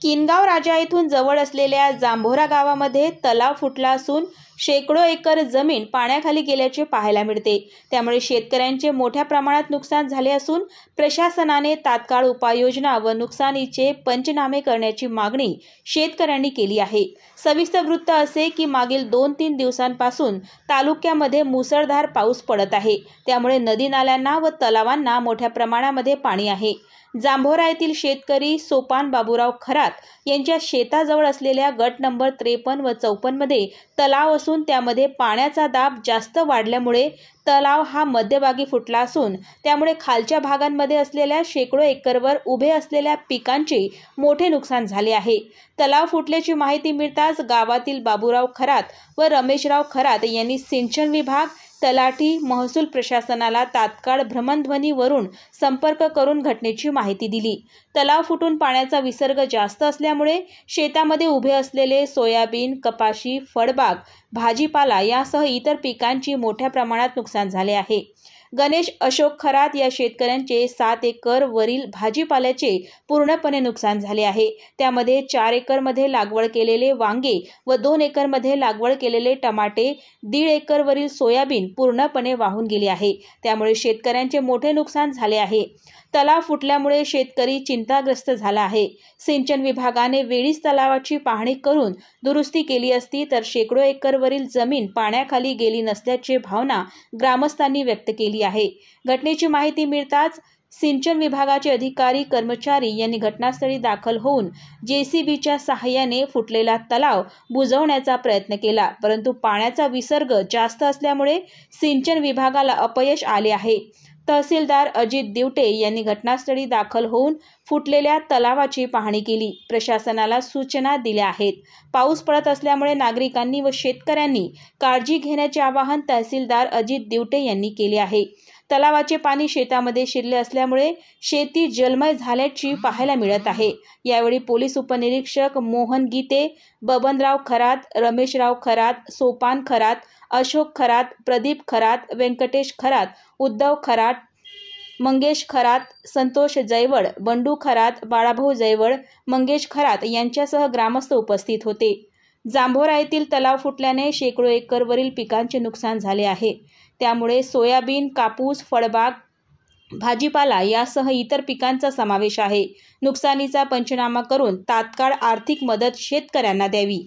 किनगाव राजा येथून जवळ असलेल्या जांभोरा गावामध्ये तलाव फुटला असून शेकडो एकर जमीन पाण्याखाली गेल्याचे पाहायला मिळते। त्यामुळे शेतकऱ्यांचे मोठ्या प्रमाणात नुकसान झाले असून प्रशासनाने तात्काळ उपाययोजना व नुकसानीचे पंचनामे करण्याची मागणी शेतकऱ्यांनी केली आहे। सविस्तर वृत्त असे की मागील 2-3 दिवसांपासून तालुक्यामध्ये मुसळधार पाऊस पडत आहे। त्यामुळे नदी नाल्यांना व तलावांना मोठ्या प्रमाणामध्ये पाणी आहे। जांभोरा येथील शेतकरी सोपान बाबूराव खरात यांच्या शेताजवळ असलेल्या गट नंबर 53 व 54 मध्ये तलाव असून त्यामध्ये पाण्याचा दाब जास्त वाढल्यामुळे तलाव हा मध्यभागी फुटला असून त्यामुळे खालच्या भागांमध्ये असलेल्या शेकडो एकरवर उभे असलेल्या पिकांचे मोठे नुकसान झाले आहे। तलाव फुटल्याची माहिती मिळताच गावातील बाबूराव खरात व रमेशराव खरात यांनी सिंचन विभाग, तलाठी, महसूल प्रशासनाला तात्काळ भ्रमणध्वनीवरून संपर्क करून घटनेची माहिती दिली। तलाव फुटून पाण्याचा विसर्ग जास्त असल्यामुळे शेतामध्ये उभे असलेले सोयाबीन, कपाशी, फळबाग, भाजीपाला यासह इतर पिकांची मोठ्या प्रमाणात नुकसान झाले आहे। गणेश अशोक खरात या शेतकऱ्यांचे 7 एकर वरील भाजीपाल्याचे पूर्णपणे नुकसान झाले आहे। त्यामध्ये 4 एकर मध्ये लागवड केलेले वांगे व 2 एकर मध्ये लागवड केलेले टमाटे, 1.5 एकर वरील सोयाबीन पूर्णपणे वाहून गेले आहे। त्यामुळे शेतकऱ्यांचे मोठे नुकसान झाले आहे। तलाव फुटल्यामुळे शेतकरी चिंताग्रस्त झाला आहे। सिंचन विभागाने वेळीच तलावाची पाहणी करून दुरुस्ती केली असती तर शेकडो एकरवरील जमीन पाण्याखाली गेली नसल्याची भावना ग्रामस्थांनी व्यक्त केली आहे। घटनेची माहिती मिळताच सिंचन विभागाचे अधिकारी कर्मचारी यांनी घटनास्थळी दाखल होऊन JCBच्या सहाय्याने फुटलेला तलाव बुजवण्याचा प्रयत्न केला, परंतु पाण्याचा विसर्ग जास्त असल्यामुळे सिंचन विभागाला अपयश आले आहे। तहसीलदार अजित दिवटे यांनी घटनास्थळी दाखल होऊन फुटलेल्या तलावाची पाहणी केली, प्रशासनाला सूचना दिल्या आहेत। पाऊस पडत असल्यामुळे नागरिकांनी व शेतकऱ्यांनी काळजी घेण्याचे आवाहन तहसीलदार अजित दिवटे यांनी केले आहे। तलावाचे पाणी शेतामध्ये शिरले असल्यामुळे शेती जलमय झाल्याची पाहायला मिळत आहे। यावेळी पोलीस उपनिरीक्षक मोहन गीते, बबनराव खरात, रमेशराव खरात, सोपान खरात, अशोक खरात, प्रदीप खरात, व्यंकटेश खरात, उद्धव खरात, मंगेश खरात, संतोष जयवड, बंडू खरात, बाळाभाऊ जयवड, मंगेश खरात यांच्यासह ग्रामस्थ उपस्थित होते। जांभोरा येथील तलाव फुटल्याने शेकडो एकरवरील पिकांचे नुकसान झाले आहे। त्यामुळे सोयाबीन, कापूस, फळबाग, भाजीपाला यासह इतर पिकांचा समावेश आहे। नुकसानीचा पंचनामा करून तात्काळ आर्थिक मदत शेतकऱ्यांना द्यावी।